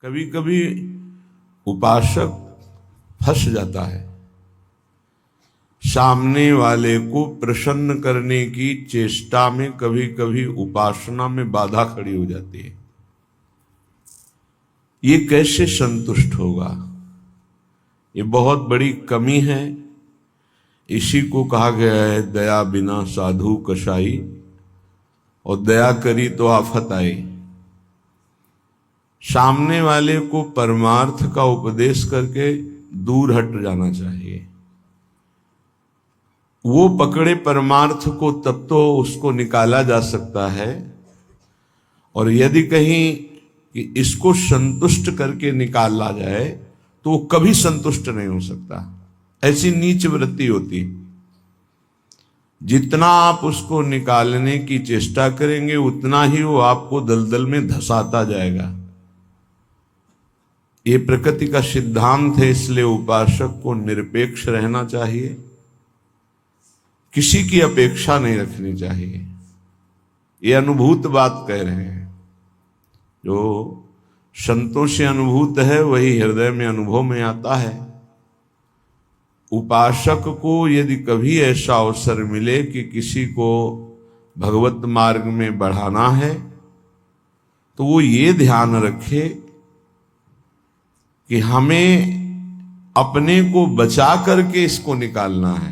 कभी कभी उपासक फंस जाता है। सामने वाले को प्रसन्न करने की चेष्टा में कभी कभी उपासना में बाधा खड़ी हो जाती है। ये कैसे संतुष्ट होगा? ये बहुत बड़ी कमी है। इसी को कहा गया है दया बिना साधु कसाई, और दया करी तो आफत आई। सामने वाले को परमार्थ का उपदेश करके दूर हट जाना चाहिए। वो पकड़े परमार्थ को तब तो उसको निकाला जा सकता है, और यदि कहीं कि इसको संतुष्ट करके निकाला जाए तो वो कभी संतुष्ट नहीं हो सकता। ऐसी नीच वृत्ति होती। जितना आप उसको निकालने की चेष्टा करेंगे उतना ही वो आपको दलदल में धंसाता जाएगा। ये प्रकृति का सिद्धांत है, इसलिए उपासक को निरपेक्ष रहना चाहिए, किसी की अपेक्षा नहीं रखनी चाहिए। ये अनुभूत बात कह रहे हैं। जो संतों से अनुभूत है वही हृदय में अनुभव में आता है। उपासक को यदि कभी ऐसा अवसर मिले कि किसी को भगवत मार्ग में बढ़ाना है तो वो ये ध्यान रखे कि हमें अपने को बचा करके इसको निकालना है।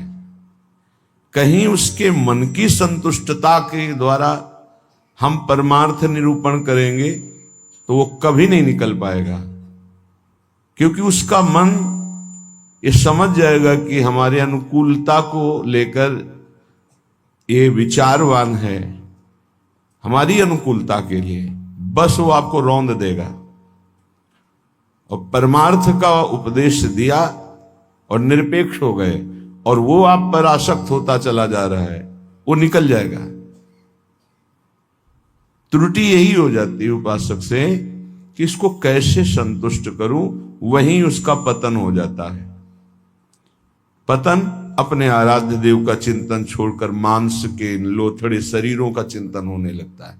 कहीं उसके मन की संतुष्टता के द्वारा हम परमार्थ निरूपण करेंगे तो वो कभी नहीं निकल पाएगा, क्योंकि उसका मन ये समझ जाएगा कि हमारे अनुकूलता को लेकर ये विचारवान है, हमारी अनुकूलता के लिए, बस वो आपको रौंद देगा। और परमार्थ का उपदेश दिया और निरपेक्ष हो गए और वो आप पर आसक्त होता चला जा रहा है, वो निकल जाएगा। त्रुटि यही हो जाती है उपासक से कि इसको कैसे संतुष्ट करूं, वहीं उसका पतन हो जाता है। पतन अपने आराध्य देव का चिंतन छोड़कर मांस के लोथड़े शरीरों का चिंतन होने लगता है।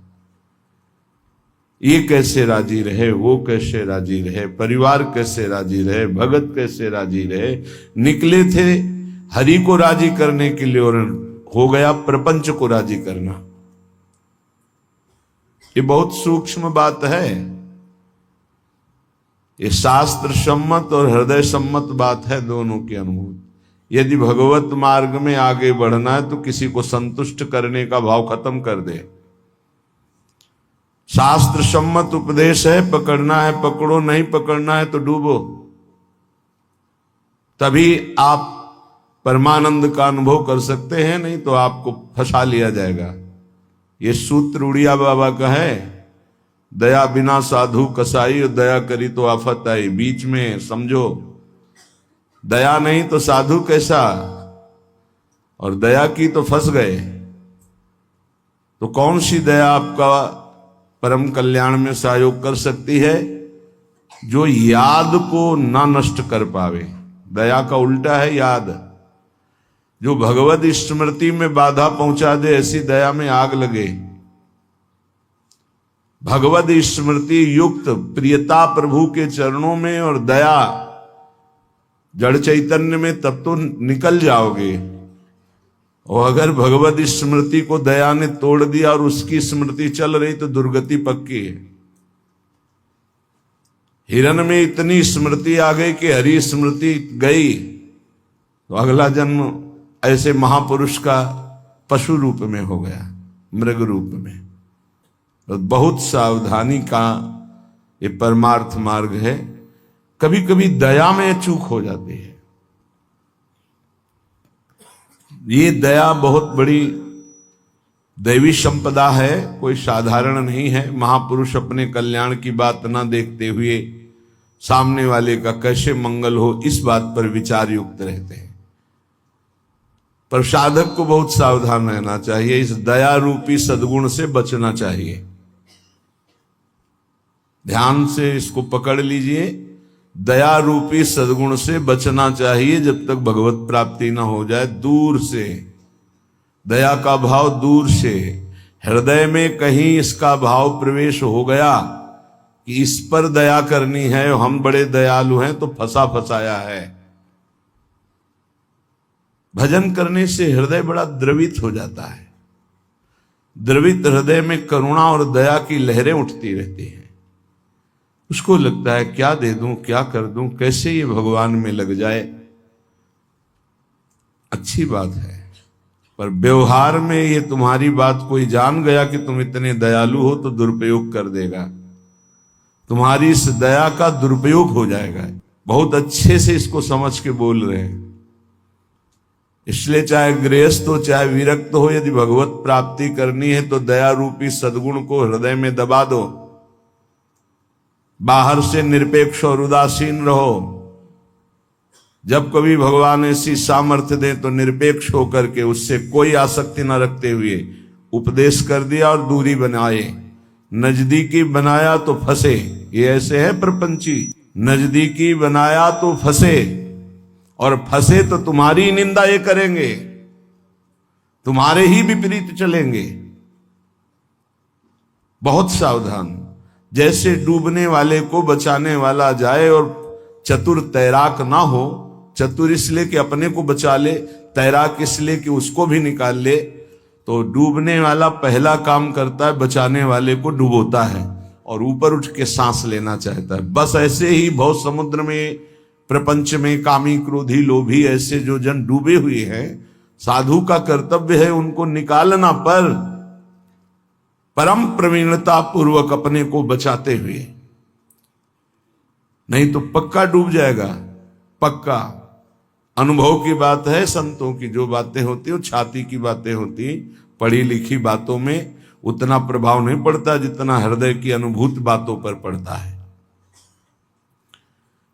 ये कैसे राजी रहे, वो कैसे राजी रहे, परिवार कैसे राजी रहे, भगत कैसे राजी रहे। निकले थे हरि को राजी करने के लिए और हो गया प्रपंच को राजी करना। ये बहुत सूक्ष्म बात है। ये शास्त्र सम्मत और हृदय सम्मत बात है, दोनों की अनुभूति। यदि भगवत मार्ग में आगे बढ़ना है तो किसी को संतुष्ट करने का भाव खत्म कर दे। शास्त्र सम्मत उपदेश है, पकड़ना है पकड़ो, नहीं पकड़ना है तो डूबो। तभी आप परमानंद का अनुभव कर सकते हैं, नहीं तो आपको फंसा लिया जाएगा। ये सूत्र उड़िया बाबा का है, दया बिना साधु कसाई, और दया करी तो आफत आई। बीच में समझो, दया नहीं तो साधु कैसा, और दया की तो फंस गए। तो कौन सी दया आपका परम कल्याण में सहयोग कर सकती है? जो याद को ना नष्ट कर पावे। दया का उल्टा है याद। जो भगवत स्मृति में बाधा पहुंचा दे, ऐसी दया में आग लगे। भगवत स्मृति युक्त प्रियता प्रभु के चरणों में और दया जड़ चैतन्य में, तब तो निकल जाओगे। और अगर भगवत स्मृति को दया ने तोड़ दिया और उसकी स्मृति चल रही तो दुर्गति पक्की है। हिरण में इतनी स्मृति आ गई कि हरि स्मृति गई तो अगला जन्म ऐसे महापुरुष का पशु रूप में हो गया, मृग रूप में। तो बहुत सावधानी का ये परमार्थ मार्ग है। कभी कभी दया में चूक हो जाती है। ये दया बहुत बड़ी दैवी संपदा है, कोई साधारण नहीं है। महापुरुष अपने कल्याण की बात ना देखते हुए सामने वाले का कैसे मंगल हो, इस बात पर विचार युक्त रहते हैं। पर साधक को बहुत सावधान रहना चाहिए। इस दया रूपी सद्गुण से बचना चाहिए। ध्यान से इसको पकड़ लीजिए। दया रूपी सद्गुण से बचना चाहिए जब तक भगवत प्राप्ति ना हो जाए। दूर से दया का भाव, दूर से हृदय में कहीं इसका भाव प्रवेश हो गया कि इस पर दया करनी है, हम बड़े दयालु हैं तो फंसा फंसाया है। भजन करने से हृदय बड़ा द्रवित हो जाता है। द्रवित हृदय में करुणा और दया की लहरें उठती रहती हैं। उसको लगता है क्या दे दूं, क्या कर दूं, कैसे ये भगवान में लग जाए। अच्छी बात है, पर व्यवहार में ये तुम्हारी बात कोई जान गया कि तुम इतने दयालु हो तो दुरुपयोग कर देगा, तुम्हारी इस दया का दुरुपयोग हो जाएगा। बहुत अच्छे से इसको समझ के बोल रहे हैं। इसलिए चाहे गृहस्थ हो चाहे विरक्त हो, यदि भगवत प्राप्ति करनी है तो दया रूपी सद्गुण को हृदय में दबा दो। बाहर से निरपेक्ष और उदासीन रहो। जब कभी भगवान ऐसी सामर्थ्य दे तो निरपेक्ष होकर के उससे कोई आसक्ति न रखते हुए उपदेश कर दिया और दूरी बनाए। नजदीकी बनाया तो फंसे, ये ऐसे है प्रपंची। नजदीकी बनाया तो फंसे, और फंसे तो तुम्हारी निंदा ये करेंगे, तुम्हारे ही विपरीत चलेंगे। बहुत सावधान। जैसे डूबने वाले को बचाने वाला जाए और चतुर तैराक ना हो, चतुर इसलिए कि अपने को बचा ले, तैराक इसलिए कि उसको भी निकाल ले, तो डूबने वाला पहला काम करता है बचाने वाले को डुबोता है और ऊपर उठ के सांस लेना चाहता है। बस ऐसे ही भव समुद्र में, प्रपंच में कामी क्रोधी लोभी ऐसे जो जन डूबे हुए हैं, साधु का कर्तव्य है उनको निकालना, पर परम प्रवीणता पूर्वक अपने को बचाते हुए, नहीं तो पक्का डूब जाएगा। पक्का अनुभव की बात है। संतों की जो बातें होती वो छाती की बातें होती, पढ़ी लिखी बातों में उतना प्रभाव नहीं पड़ता जितना हृदय की अनुभूत बातों पर पड़ता है।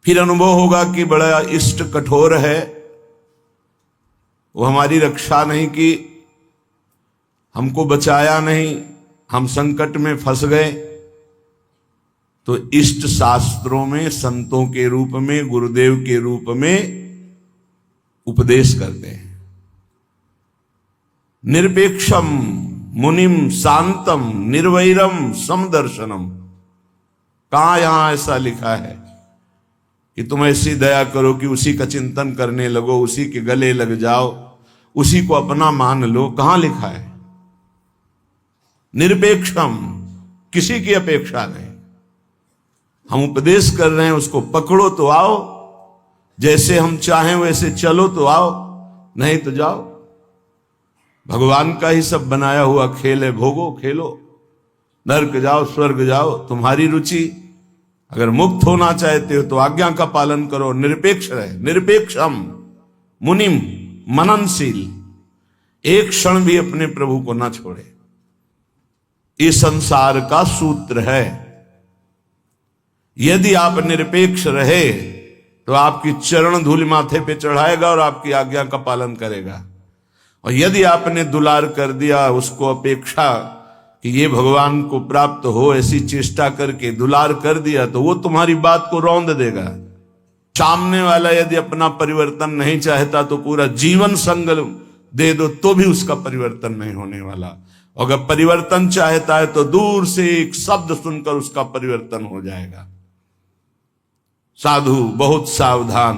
फिर अनुभव होगा कि बड़ा इष्ट कठोर है, वो हमारी रक्षा नहीं की, हमको बचाया नहीं, हम संकट में फंस गए। तो इष्ट शास्त्रों में संतों के रूप में, गुरुदेव के रूप में उपदेश करते हैं। निरपेक्षम मुनिम शांतम निर्वैरम समदर्शनम। कहां यहां ऐसा लिखा है कि तुम ऐसी दया करो कि उसी का चिंतन करने लगो, उसी के गले लग जाओ, उसी को अपना मान लो? कहां लिखा है? निरपेक्षम, किसी की अपेक्षा नहीं। हम उपदेश कर रहे हैं, उसको पकड़ो तो आओ, जैसे हम चाहें वैसे चलो तो आओ, नहीं तो जाओ। भगवान का ही सब बनाया हुआ खेल है, भोगो खेलो, नरक जाओ स्वर्ग जाओ, तुम्हारी रुचि। अगर मुक्त होना चाहते हो तो आज्ञा का पालन करो, निरपेक्ष रहे। निरपेक्षम मुनिम, मननशील, एक क्षण भी अपने प्रभु को ना छोड़े। इस संसार का सूत्र है। यदि आप निरपेक्ष रहे तो आपकी चरण धूल माथे पे चढ़ाएगा और आपकी आज्ञा का पालन करेगा। और यदि आपने दुलार कर दिया, उसको अपेक्षा कि ये भगवान को प्राप्त हो, ऐसी चेष्टा करके दुलार कर दिया, तो वो तुम्हारी बात को रौंद देगा। सामने वाला यदि अपना परिवर्तन नहीं चाहता तो पूरा जीवन संग दे दो तो भी उसका परिवर्तन नहीं होने वाला। अगर परिवर्तन चाहता है तो दूर से एक शब्द सुनकर उसका परिवर्तन हो जाएगा। साधु बहुत सावधान।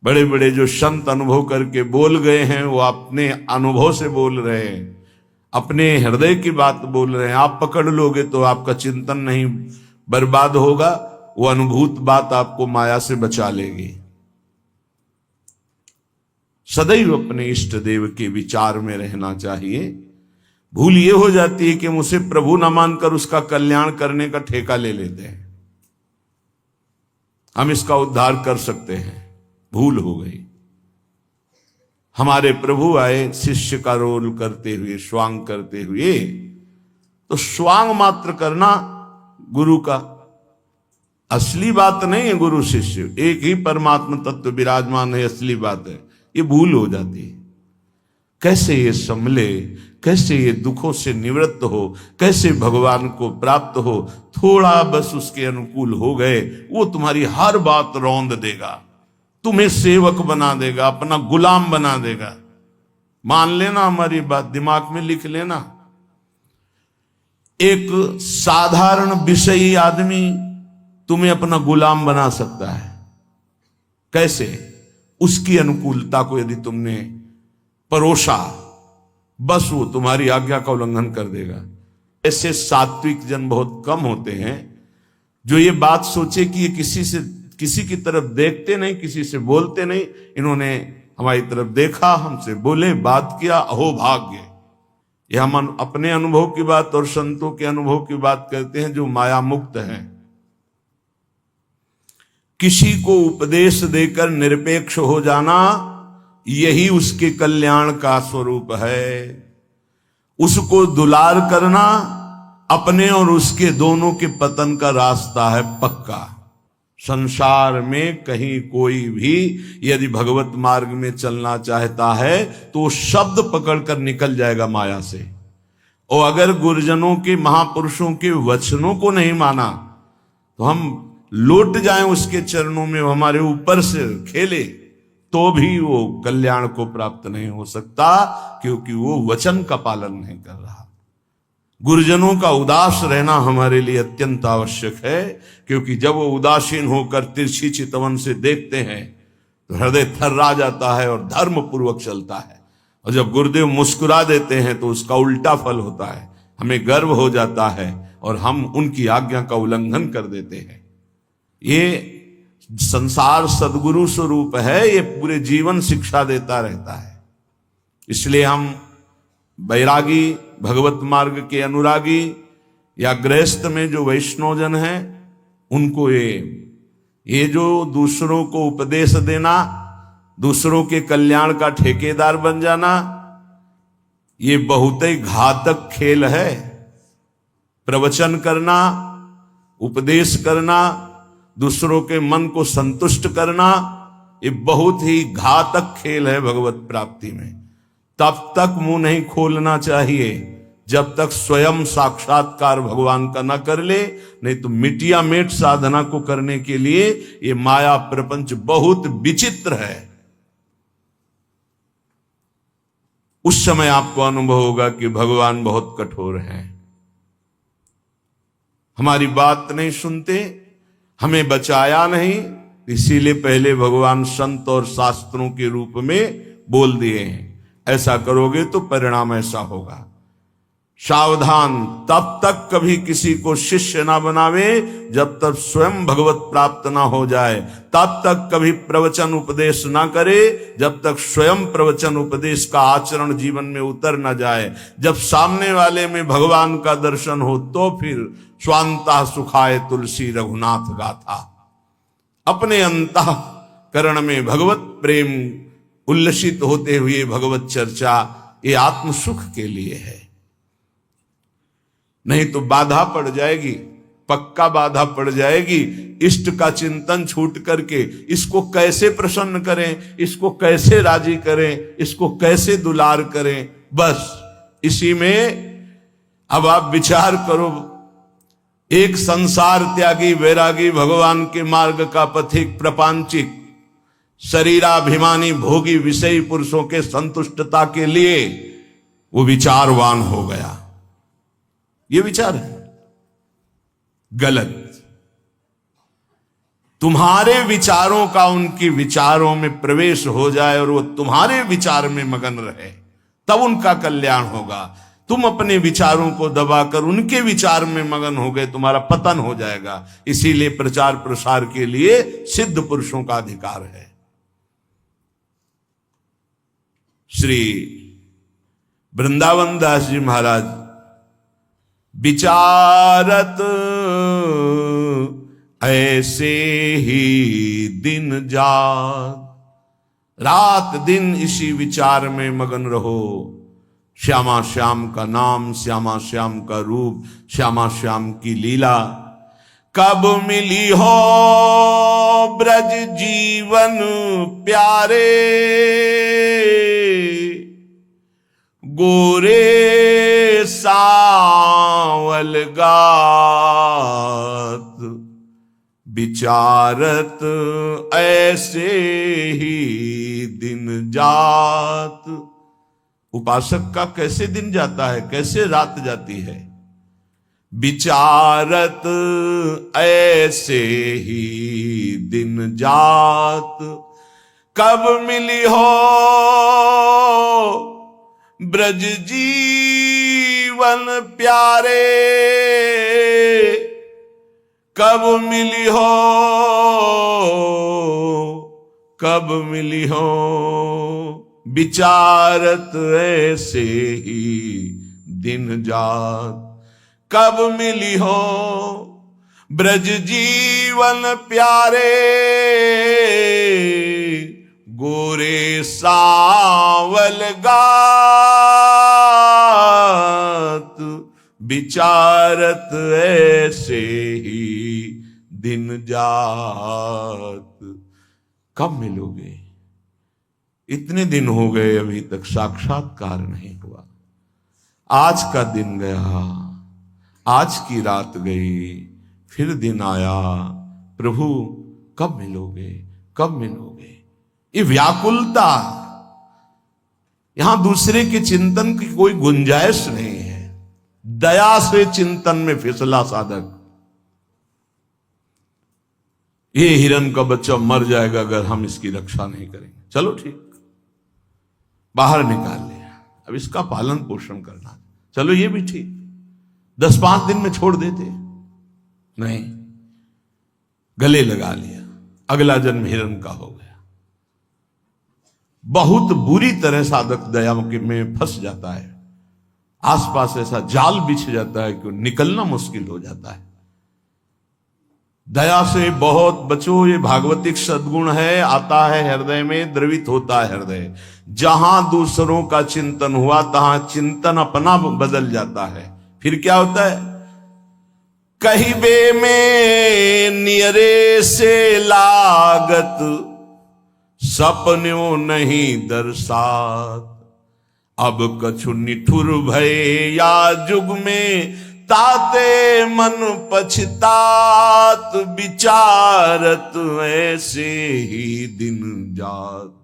बड़े बड़े जो संत अनुभव करके बोल गए हैं, वो अपने अनुभव से बोल रहे हैं, अपने हृदय की बात बोल रहे हैं। आप पकड़ लोगे तो आपका चिंतन नहीं बर्बाद होगा, वो अनुभूत बात आपको माया से बचा लेगी। सदैव अपने इष्ट देव के विचार में रहना चाहिए। भूल ये हो जाती है कि मुझे प्रभु न मानकर उसका कल्याण करने का ठेका ले लेते हैं, हम इसका उद्धार कर सकते हैं। भूल हो गई। हमारे प्रभु आए शिष्य का रोल करते हुए, स्वांग करते हुए, तो स्वांग मात्र करना गुरु का असली बात नहीं है। गुरु शिष्य एक ही परमात्मा तत्व विराजमान है, असली बात है। ये भूल हो जाती है। कैसे ये संभले, कैसे ये दुखों से निवृत्त हो, कैसे भगवान को प्राप्त हो। थोड़ा बस उसके अनुकूल हो गए, वो तुम्हारी हर बात रौंद देगा, तुम्हें सेवक बना देगा, अपना गुलाम बना देगा। मान लेना हमारी बात, दिमाग में लिख लेना। एक साधारण विषयी आदमी तुम्हें अपना गुलाम बना सकता है। कैसे? उसकी अनुकूलता को यदि तुमने परोसा, बस वो तुम्हारी आज्ञा का उल्लंघन कर देगा। ऐसे सात्विक जन बहुत कम होते हैं जो ये बात सोचे कि ये किसी की तरफ देखते नहीं, किसी से बोलते नहीं। इन्होंने हमारी तरफ देखा, हमसे बोले, बात किया, अहो भाग्य। ये हम अपने अनुभव की बात और संतों के अनुभव की बात करते हैं जो माया मुक्त हैं। किसी को उपदेश देकर निरपेक्ष हो जाना, यही उसके कल्याण का स्वरूप है। उसको दुलार करना अपने और उसके दोनों के पतन का रास्ता है पक्का। संसार में कहीं कोई भी यदि भगवत मार्ग में चलना चाहता है तो शब्द पकड़कर निकल जाएगा माया से। और अगर गुरुजनों के, महापुरुषों के वचनों को नहीं माना तो हम लौट जाएं उसके चरणों में, हमारे ऊपर से खेले, तो भी वो कल्याण को प्राप्त नहीं हो सकता, क्योंकि वो वचन का पालन नहीं कर रहा। गुरुजनों का उदास रहना हमारे लिए अत्यंत आवश्यक है, क्योंकि जब वो उदासीन होकर तिरछी चितवन से देखते हैं तो हृदय थर्रा जाता है और धर्म पूर्वक चलता है। और जब गुरुदेव मुस्कुरा देते हैं तो उसका उल्टा फल होता है, हमें गर्व हो जाता है और हम उनकी आज्ञा का उल्लंघन कर देते हैं। ये संसार सद्गुरु स्वरूप है, ये पूरे जीवन शिक्षा देता रहता है। इसलिए हम बैरागी, भगवत मार्ग के अनुरागी या गृहस्थ में जो वैष्णवजन हैं, उनको ये जो दूसरों को उपदेश देना, दूसरों के कल्याण का ठेकेदार बन जाना, ये बहुत ही घातक खेल है। प्रवचन करना, उपदेश करना, दूसरों के मन को संतुष्ट करना, ये बहुत ही घातक खेल है भगवत प्राप्ति में। तब तक मुंह नहीं खोलना चाहिए जब तक स्वयं साक्षात्कार भगवान का न कर ले, नहीं तो मिटिया मेट साधना को करने के लिए ये माया प्रपंच बहुत विचित्र है। उस समय आपको अनुभव होगा कि भगवान बहुत कठोर हैं, हमारी बात नहीं सुनते, हमें बचाया नहीं, इसीलिए पहले भगवान संत और शास्त्रों के रूप में बोल दिए हैं, ऐसा करोगे तो परिणाम ऐसा होगा। सावधान, तब तक कभी किसी को शिष्य ना बनावे जब तक स्वयं भगवत प्राप्त ना हो जाए। तब तक कभी प्रवचन उपदेश ना करे जब तक स्वयं प्रवचन उपदेश का आचरण जीवन में उतर ना जाए। जब सामने वाले में भगवान का दर्शन हो तो फिर स्वांता सुखाए तुलसी रघुनाथ गाथा। अपने अंतःकरण में भगवत प्रेम उल्लसित होते हुए भगवत चर्चा, ये आत्म सुख के लिए है। नहीं तो बाधा पड़ जाएगी, पक्का बाधा पड़ जाएगी। इष्ट का चिंतन छूट करके इसको कैसे प्रसन्न करें, इसको कैसे राजी करें, इसको कैसे दुलार करें, बस इसी में अब आप विचार करो। एक संसार त्यागी वैरागी भगवान के मार्ग का पथिक प्रपंचिक शरीराभिमानी भोगी विषयी पुरुषों के संतुष्टता के लिए वो विचारवान हो गया। ये विचार है गलत। तुम्हारे विचारों का उनके विचारों में प्रवेश हो जाए और वो तुम्हारे विचार में मगन रहे, तब उनका कल्याण होगा। तुम अपने विचारों को दबाकर उनके विचार में मगन हो गए, तुम्हारा पतन हो जाएगा। इसीलिए प्रचार प्रसार के लिए सिद्ध पुरुषों का अधिकार है। श्री वृंदावन दास जी महाराज विचारत ऐसे ही दिन रात दिन इसी विचार में मगन रहो। श्यामा श्याम का नाम, श्यामा श्याम का रूप, श्यामा श्याम की लीला। कब मिली हो ब्रज जीवन प्यारे, गोरे सावल गात, विचारत ऐसे ही दिन जात। उपासक का कैसे दिन जाता है, कैसे रात जाती है। विचारत ऐसे ही दिन जात, कब मिली हो ब्रज जीवन प्यारे, कब मिली हो, कब मिली हो विचारत ऐसे ही दिन जात, कब मिली हो ब्रज जीवन प्यारे, गोरे सावल गात, विचारत ऐसे ही दिन जात। कब मिलोगे? इतने दिन हो गए अभी तक साक्षात्कार नहीं हुआ। आज का दिन गया, आज की रात गई, फिर दिन आया, प्रभु कब मिलोगे, कब मिलोगे? ये व्याकुलता, यहां दूसरे के चिंतन की कोई गुंजाइश नहीं है। दया से चिंतन में फिसला साधक, ये हिरण का बच्चा मर जाएगा अगर हम इसकी रक्षा नहीं करेंगे, चलो ठीक, बाहर निकाल लिया, अब इसका पालन पोषण करना, चलो ये भी ठीक, 10-5 दिन में छोड़ देते, नहीं, गले लगा लिया, अगला जन्म हिरण का हो गया। बहुत बुरी तरह साधक दया में फंस जाता है, आसपास ऐसा जाल बिछ जाता है कि निकलना मुश्किल हो जाता है। दया से बहुत बचो, ये भागवतिक सद्गुण है, आता है हृदय में, द्रवित होता है हृदय। जहां दूसरों का चिंतन हुआ तहां चिंतन अपना बदल जाता है। फिर क्या होता है? कहिबे में नियरे से लागत, सपन्यों नहीं दर्शात, अब कछु निठुर भय या जुग में, ताते मन पछतात, विचारत ऐसे ही दिन जात।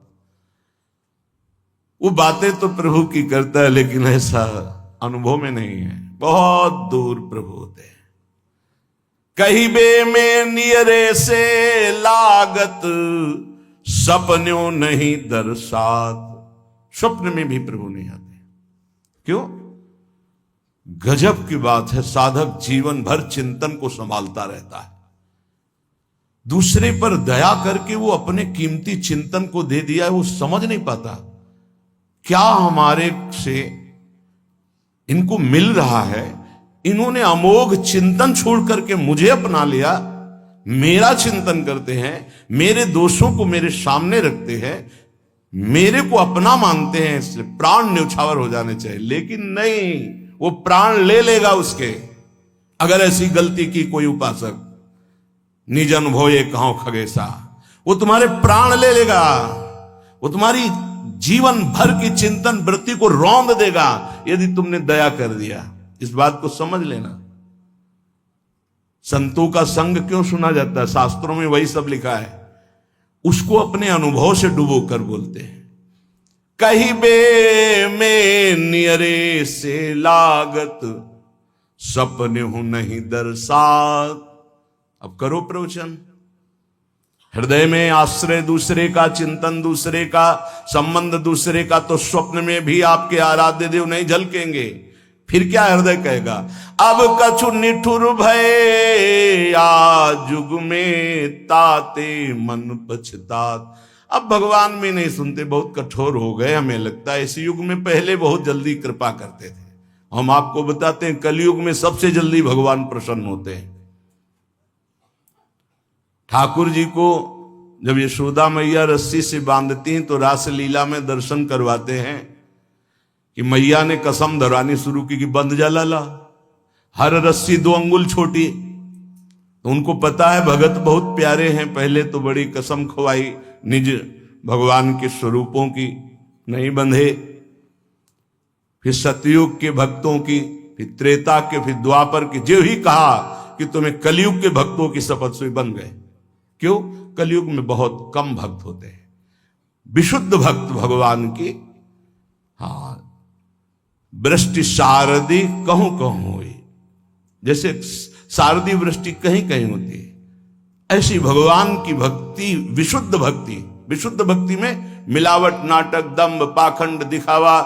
वो बातें तो प्रभु की करता है, लेकिन ऐसा अनुभव में नहीं है, बहुत दूर प्रभु होते हैं। कहिबे में नियरे से लागत, सपन्यों नहीं दर्शात, स्वप्न में भी प्रभु नहीं आते। क्यों? गजब की बात है, साधक जीवन भर चिंतन को संभालता रहता है, दूसरे पर दया करके वो अपने कीमती चिंतन को दे दिया है, वो समझ नहीं पाता क्या हमारे से इनको मिल रहा है। इन्होंने अमोघ चिंतन छोड़ करके मुझे अपना लिया, मेरा चिंतन करते हैं, मेरे दोषों को मेरे सामने रखते हैं, मेरे को अपना मानते हैं, इसलिए प्राण न्यौछावर हो जाने चाहिए। लेकिन नहीं, वो प्राण ले लेगा उसके, अगर ऐसी गलती की कोई उपासक। निज अनुभव ये कहो खगेसा, वो तुम्हारे प्राण ले लेगा, वो तुम्हारी जीवन भर की चिंतन वृत्ति को रौंद देगा यदि तुमने दया कर दिया। इस बात को समझ लेना। संतों का संग क्यों सुना जाता है? शास्त्रों में वही सब लिखा है, उसको अपने अनुभव से डुबो कर बोलते हैं। कहिबे में नियरे से लागत, सपने हूं नहीं दर्शात। अब करो प्रवचन। हृदय में आश्रय दूसरे का, चिंतन दूसरे का, संबंध दूसरे का, तो स्वप्न में भी आपके आराध्य देव नहीं झलकेंगे। फिर क्या हृदय कहेगा? अब कछु निठुर भय या जुग में, ताते मन पछतात। अब भगवान भी नहीं सुनते, बहुत कठोर हो गए, हमें लगता है। इस युग में पहले बहुत जल्दी कृपा करते थे। हम आपको बताते हैं, कलयुग में सबसे जल्दी भगवान प्रसन्न होते हैं। ठाकुर जी को जब यशोदा मैया रस्सी से बांधती हैं तो रासलीला में दर्शन करवाते हैं कि मैया ने कसम धरवानी शुरू की कि बंध जा लाला, हर रस्सी 2 अंगुल छोटी। तो उनको पता है भगत बहुत प्यारे हैं, पहले तो बड़ी कसम खवाई निज भगवान के स्वरूपों की, नहीं बंधे। फिर सतयुग के भक्तों की, फिर त्रेता के, फिर द्वापर की, जो ही कहा कि तुम्हें कलयुग के भक्तों की शपथ से बन गए। क्यों? कलयुग में बहुत कम भक्त होते हैं, विशुद्ध भक्त भगवान की। हाँ, वृष्टि शारदी कहूं कहूं हुई, जैसे शारदीय वृष्टि कहीं कहीं होती है, ऐसी भगवान की भक्ति विशुद्ध भक्ति। विशुद्ध भक्ति में मिलावट, नाटक, दंभ, पाखंड, दिखावा,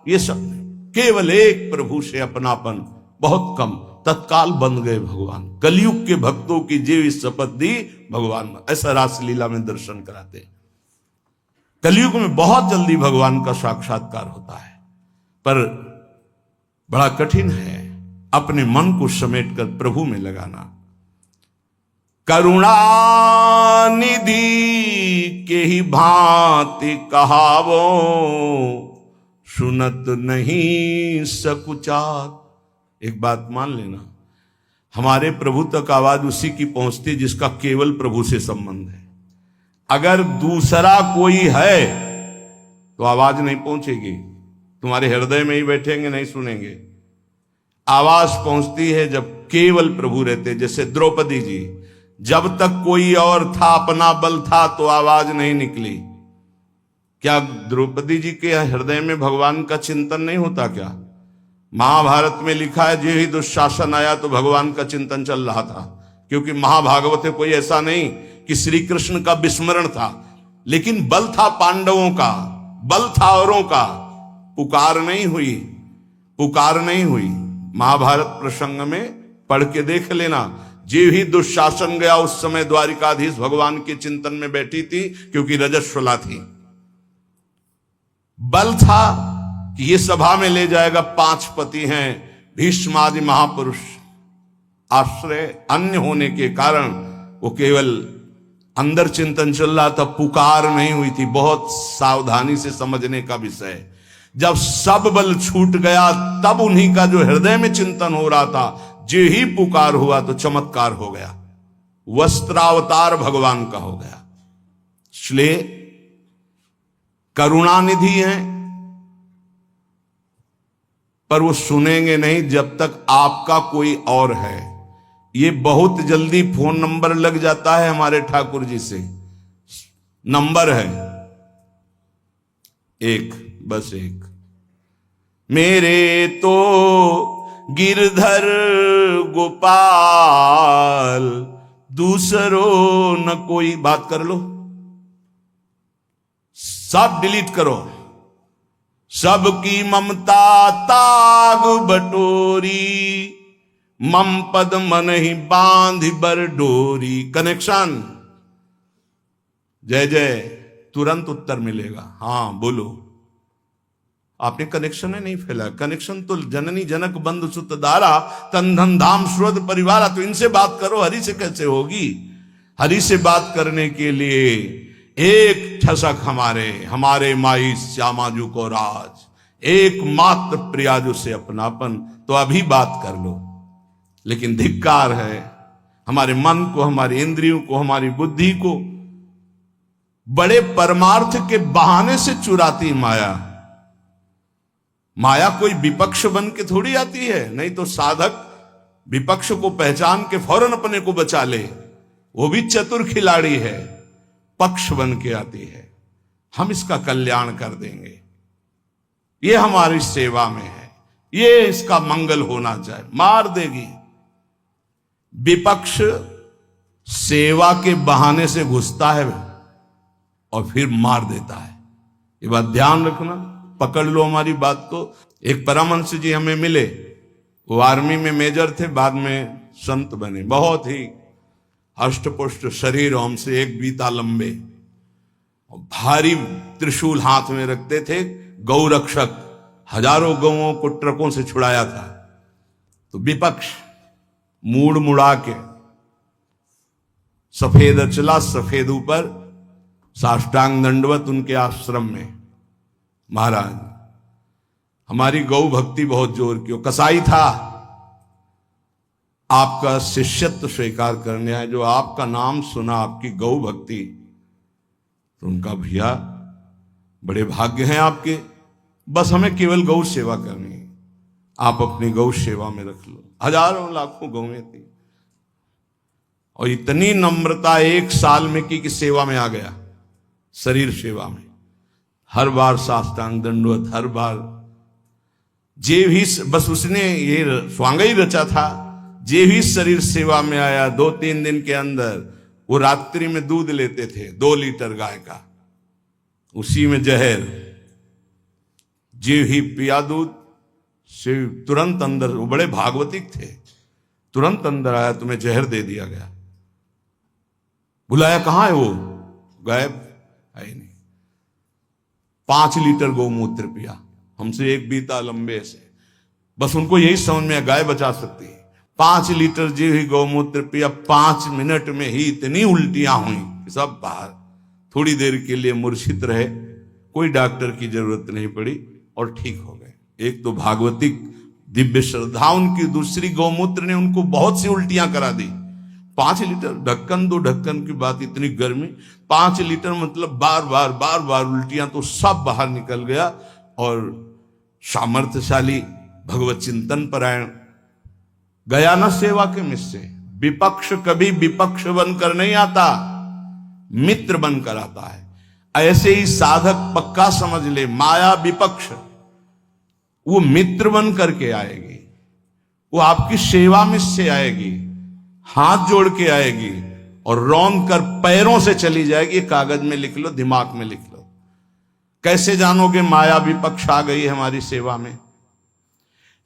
ये सब नहीं। केवल एक प्रभु से अपनापन, बहुत कम, तत्काल बन गए भगवान। कलयुग के भक्तों की जीव शपथ दी भगवान, ऐसा रासलीला में दर्शन कराते। कलयुग में बहुत जल्दी भगवान का साक्षात्कार होता है, पर बड़ा कठिन है अपने मन को समेटकर प्रभु में लगाना। करुणा निधि के ही भांति कहावो, सुनत नहीं सकुचार। एक बात मान लेना, हमारे प्रभु तक आवाज उसी की पहुंचती जिसका केवल प्रभु से संबंध है। अगर दूसरा कोई है तो आवाज नहीं पहुंचेगी, तुम्हारे हृदय में ही बैठेंगे, नहीं सुनेंगे। आवाज पहुंचती है जब केवल प्रभु रहते। जैसे द्रौपदी जी, जब तक कोई और था, अपना बल था, तो आवाज नहीं निकली। क्या द्रौपदी जी के हृदय में भगवान का चिंतन नहीं होता क्या? महाभारत में लिखा है, जो ही दुशासन आया तो भगवान का चिंतन चल रहा था, क्योंकि महाभागवत कोई ऐसा नहीं कि श्री कृष्ण का विस्मरण था, लेकिन बल था पांडवों का, बल था औरों का, पुकार नहीं हुई, पुकार नहीं हुई। महाभारत प्रसंग में पढ़ के देख लेना, जो ही दुशासन गया उस समय द्वारिकाधीश भगवान के चिंतन में बैठी थी, क्योंकि रजस्वला थी। बल था कि ये सभा में ले जाएगा, 5 पति हैं, भीष्म आदि महापुरुष, आश्रय अन्य होने के कारण वो केवल अंदर चिंतन चल रहा था, पुकार नहीं हुई थी। बहुत सावधानी से समझने का विषय। जब सब बल छूट गया तब उन्हीं का जो हृदय में चिंतन हो रहा था, जो ही पुकार हुआ तो चमत्कार हो गया, वस्त्रावतार भगवान का हो गया। इसलिए करुणानिधि हैं, पर वो सुनेंगे नहीं जब तक आपका कोई और है। ये बहुत जल्दी फोन नंबर लग जाता है हमारे ठाकुर जी से। नंबर है एक, बस एक। मेरे तो गिरधर गोपाल, दूसरों न कोई। बात कर लो, सब डिलीट करो। सबकी ममता ताग बटोरी, मम पद मन ही बांध बर डोरी। कनेक्शन, जय जय, तुरंत उत्तर मिलेगा। हाँ बोलो, आपने कनेक्शन है नहीं फैला। कनेक्शन तो जननी जनक बंधु सुत दारा, तन धन धाम सुहृद परिवारा। तो इनसे बात करो, हरि से कैसे होगी? हरि से बात करने के लिए एक ठसक हमारे माई श्यामाजू को राज, एकमात्र प्रियाजू से अपनापन। तो अभी बात कर लो। लेकिन धिक्कार है हमारे मन को, हमारी इंद्रियों को, हमारी बुद्धि को बड़े परमार्थ के बहाने से चुराती माया। माया कोई विपक्ष बन के थोड़ी आती है, नहीं तो साधक विपक्ष को पहचान के फौरन अपने को बचा ले, वो भी चतुर खिलाड़ी है। पक्ष बन के आती है, हम इसका कल्याण कर देंगे, ये हमारी सेवा में है, ये इसका मंगल होना चाहिए। मार देगी। विपक्ष सेवा के बहाने से घुसता है और फिर मार देता है। ये बात ध्यान रखना, पकड़ लो हमारी बात को। एक परमहंस जी हमें मिले, वो आर्मी में मेजर थे, बाद में संत बने। बहुत ही हष्टपुष्ट शरीर, हमसे एक बीता लंबे, भारी त्रिशूल हाथ में रखते थे। गौ रक्षक, हजारों गौओं को ट्रकों से छुड़ाया था। तो विपक्ष मूड मुड़ा के सफेद अचला, सफेद ऊपर, साष्टांग दंडवत उनके आश्रम में। महाराज हमारी गौ भक्ति बहुत जोर की, कसाई था, आपका शिष्यत्व स्वीकार करने आए, जो आपका नाम सुना, आपकी गौ भक्ति, तो उनका भैया बड़े भाग्य हैं आपके, बस हमें केवल गौ सेवा करनी है, आप अपनी गौ सेवा में रख लो। हजारों लाखों गौएं थी और इतनी नम्रता 1 साल में की कि सेवा में आ गया, शरीर सेवा में। हर बार साष्टांग दंडवत, हर बार जे भी, बस उसने ये स्वांग ही रचा था, जे भी शरीर सेवा में आया 2-3 दिन के अंदर वो रात्रि में दूध लेते थे 2 लीटर गाय का, उसी में जहर, जे ही पिया दूध से तुरंत अंदर, वो बड़े भागवतिक थे, तुरंत अंदर आया, तुम्हें जहर दे दिया गया। बुलाया, कहां है वो? गायब, है ही नहीं। 5 लीटर गौमूत्र पिया, हमसे एक बीता लंबे से, बस उनको यही समझ में गाय बचा सकती है। 5 लीटर जी हुई गौमूत्र पिया, 5 मिनट में ही इतनी उल्टियां हुई कि सब बाहर। थोड़ी देर के लिए मूर्छित रहे, कोई डॉक्टर की जरूरत नहीं पड़ी और ठीक हो गए। एक तो भागवतिक दिव्य श्रद्धा उनकी, दूसरी गौमूत्र ने उनको बहुत सी उल्टियां करा दी। 5 लीटर, ढक्कन 2 ढक्कन की बात, इतनी गर्मी, 5 लीटर मतलब बार बार उल्टियां, तो सब बाहर निकल गया। और सामर्थ्यशाली भगवत चिंतन परायण गया न सेवा के मिस से। विपक्ष कभी विपक्ष बनकर नहीं आता, मित्र बनकर आता है। ऐसे ही साधक पक्का समझ ले, माया विपक्ष, वो मित्र बन करके आएगी, वो आपकी सेवा में से आएगी, हाथ जोड़ के आएगी और रौंद कर पैरों से चली जाएगी। कागज में लिख लो, दिमाग में लिख लो। कैसे जानोगे माया विपक्ष आ गई हमारी सेवा में?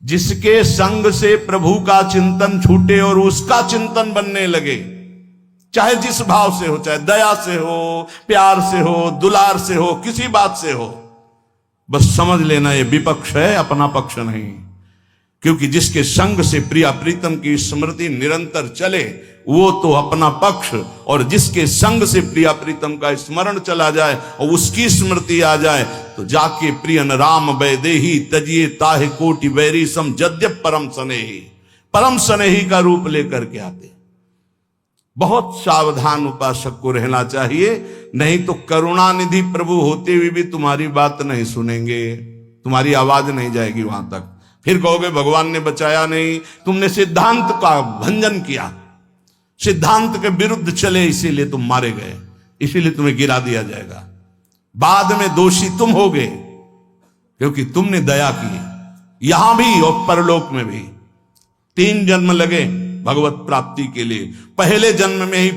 जिसके संग से प्रभु का चिंतन छूटे और उसका चिंतन बनने लगे, चाहे जिस भाव से हो, चाहे दया से हो, प्यार से हो, दुलार से हो, किसी बात से हो, बस समझ लेना ये विपक्ष है, अपना पक्ष नहीं। क्योंकि जिसके संग से प्रिया प्रीतम की स्मृति निरंतर चले वो तो अपना पक्ष, और जिसके संग से प्रिया प्रीतम का स्मरण चला जाए और उसकी स्मृति आ जाए तो जाके प्रियन राम वैदेही तजिए ताहे कोटि वैरी सम जद्यप परम स्नेही, परम स्नेही का रूप लेकर के आते। बहुत सावधान उपासक को रहना चाहिए, नहीं तो करुणानिधि प्रभु होते हुए भी तुम्हारी बात नहीं सुनेंगे, तुम्हारी आवाज नहीं जाएगी वहां तक। फिर कहोगे भगवान ने बचाया नहीं, तुमने सिद्धांत का भंजन किया, सिद्धांत के विरुद्ध चले, इसीलिए तुम मारे गए, इसीलिए तुम्हें गिरा दिया जाएगा। बाद में दोषी तुम होगे क्योंकि तुमने दया की, यहां भी और परलोक में भी। 3 जन्म लगे भगवत प्राप्ति के लिए। पहले जन्म में ही